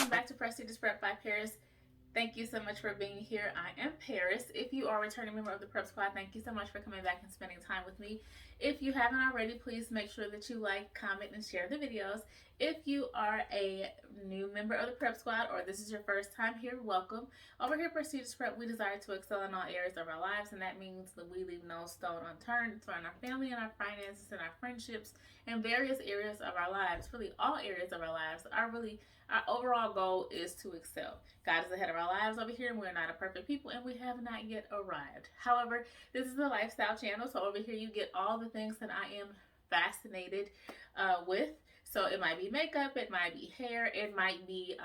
back to Prestigious Prep by Paris. Thank you so much for being here. I am Paris. If you are a returning member of the Prep Squad, thank you so much for coming back and spending time with me. If you haven't already, please make sure that you like, comment, and share the videos. If you are a new member of the Prep Squad or this is your first time here, welcome. Over here at Prestigious Prep, we desire to excel in all areas of our lives, and that means that we leave no stone unturned to run our family and our finances and our friendships and various areas of our lives. Really, all areas of our lives are really our overall goal is to excel. God is ahead of our lives over here, and we're not a perfect people, and we have not yet arrived. However, this is a lifestyle channel, so over here you get all the things that I am fascinated with. So it might be makeup, it might be hair, it might be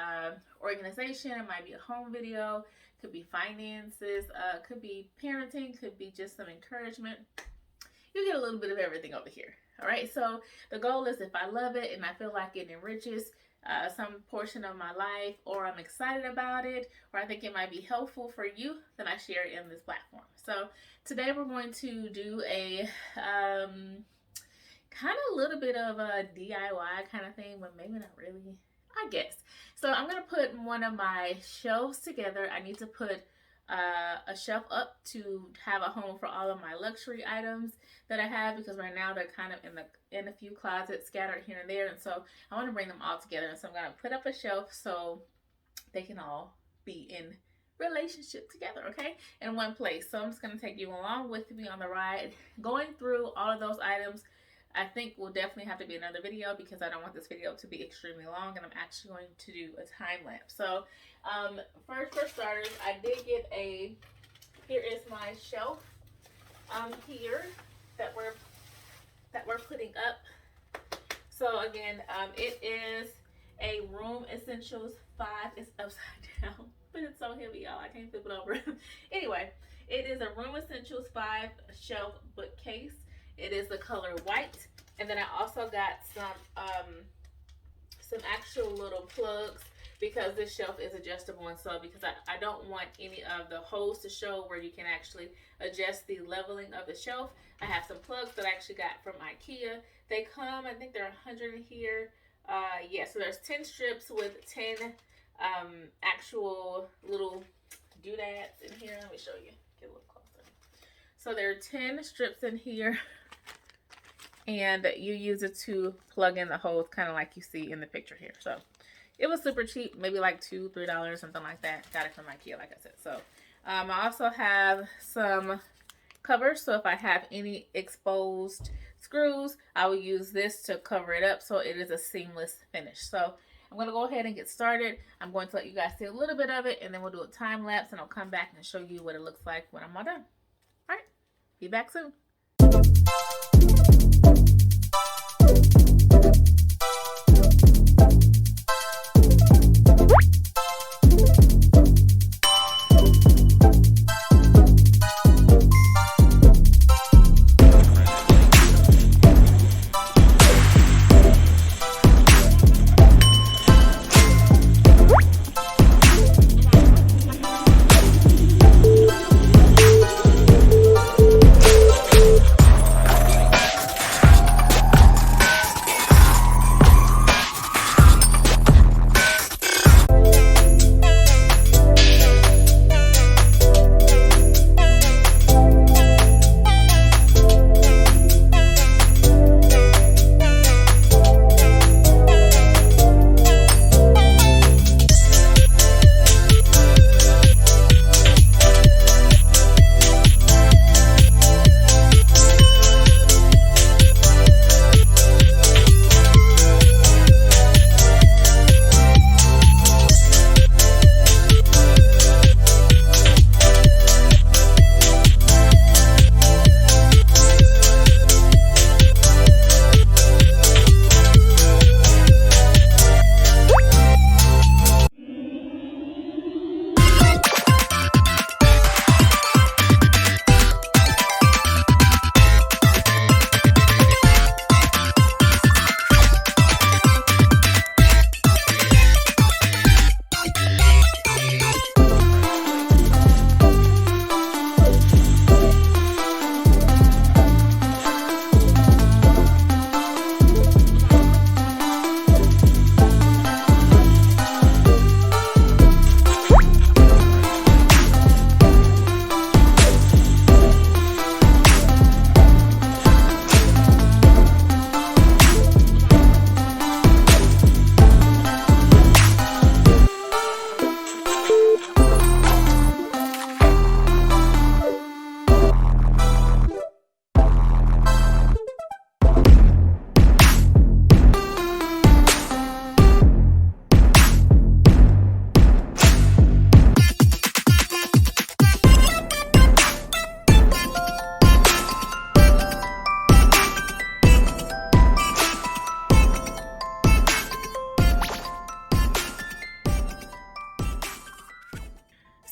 organization, it might be a home video, could be finances, could be parenting, could be just some encouragement. You get a little bit of everything over here. All right, so the goal is if I love it and I feel like it enriches some portion of my life, or I'm excited about it, or I think it might be helpful for you, then I share it in this platform. So today we're going to do a kind of a little bit of a DIY kind of thing, but maybe not really, I guess. So I'm going to put one of my shelves together. I need to put a shelf up to have a home for all of my luxury items that I have, because right now they're kind of in a few closets scattered here and there, and so I want to bring them all together. And so I'm going to put up a shelf so they can all be in relationship together, okay, in one place. So I'm just going to take you along with me on the ride, going through all of those items. I think will definitely have to be another video because I don't want this video to be extremely long, and I'm actually going to do a time lapse. So first, for starters, I did get here is my shelf here that we're putting up. So again, it is a Room Essentials 5. It's upside down, but it's so heavy, y'all. I can't flip it over. Anyway, it is a Room Essentials 5 shelf bookcase. It is the color white, and then I also got some actual little plugs because this shelf is adjustable, and so because I don't want any of the holes to show where you can actually adjust the leveling of the shelf. I have some plugs that I actually got from Ikea. They come, I think they're 100 here. Yeah, so there's 10 strips with 10 actual little doodads in here. Let me show you. Get a little closer. So there are 10 strips in here, and you use it to plug in the holes, kind of like you see in the picture here. So it was super cheap, maybe like $2, $3, something like that. Got it from Ikea, like I said. So I also have some covers, so if I have any exposed screws, I will use this to cover it up so it is a seamless finish. So I'm going to go ahead and get started. I'm going to let you guys see a little bit of it, and then we'll do a time lapse, and I'll come back and show you what it looks like when I'm all done. All right, be back soon.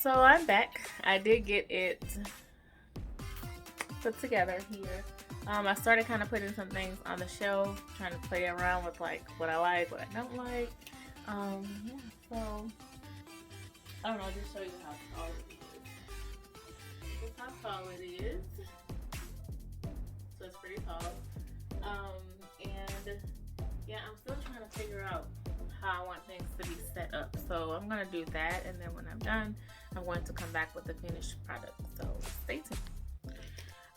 So I'm back. I did get it put together here. I started kind of putting some things on the shelf, trying to play around with like what I like, what I don't like. Yeah, so I don't know, I'll just show you how tall it is. This is how tall it is. So it's pretty tall. And yeah, I'm still trying to figure out how I want things to be set up. So I'm gonna do that, and then when I'm done, I'm going to come back with the finished product. So stay tuned.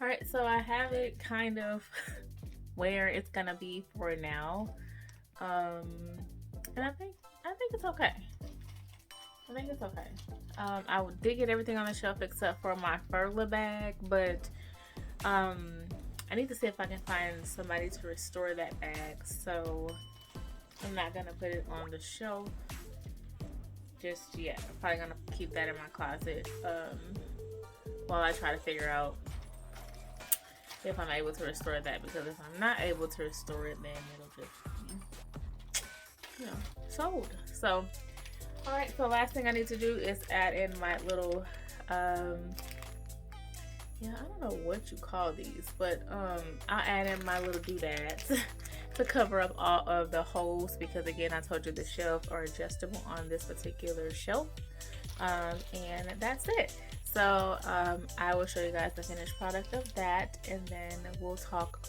All right, so I have it kind of where it's gonna be for now, and I think it's okay. I think it's okay. I did get everything on the shelf except for my Furla bag, but I need to see if I can find somebody to restore that bag. So I'm not gonna put it on the shelf just yet. I'm probably gonna keep that in my closet while I try to figure out if I'm able to restore that, because if I'm not able to restore it, then it'll just be, you know, sold. So alright, so last thing I need to do is add in my little yeah, I don't know what you call these, but I'll add in my little doodads to cover up all of the holes, because again, I told you the shelves are adjustable on this particular shelf. And that's it. So I will show you guys the finished product of that, and then we'll talk.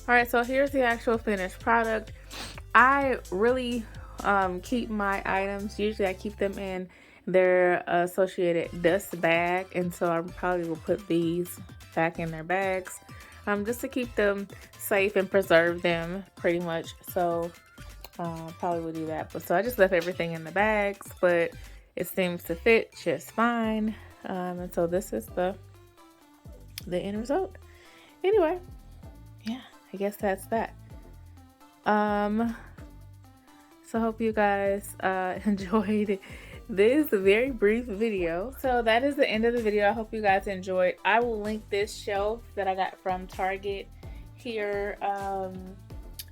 Alright, so here's the actual finished product. I really keep my items, usually I keep them in their associated dust bag, and so I probably will put these back in their bags just to keep them safe and preserve them pretty much. So probably will do that. But so I just left everything in the bags, but it seems to fit just fine. And so this is the end result. Anyway, yeah, I guess that's that. So I hope you guys enjoyed this very brief video. So that is the end of the video. I hope you guys enjoyed. I will link this shelf that I got from Target here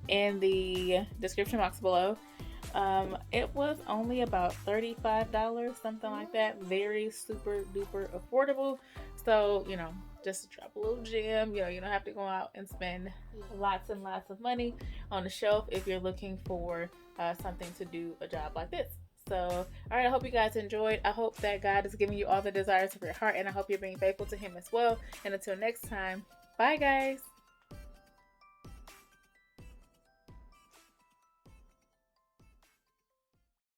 in the description box below. It was only about $35, something like that. Very super duper affordable. So, you know, just to drop a little gem. You know, you don't have to go out and spend lots and lots of money on the shelf if you're looking for something to do a job like this. So, all right, I hope you guys enjoyed. I hope that God is giving you all the desires of your heart, and I hope you're being faithful to Him as well. And until next time, bye guys.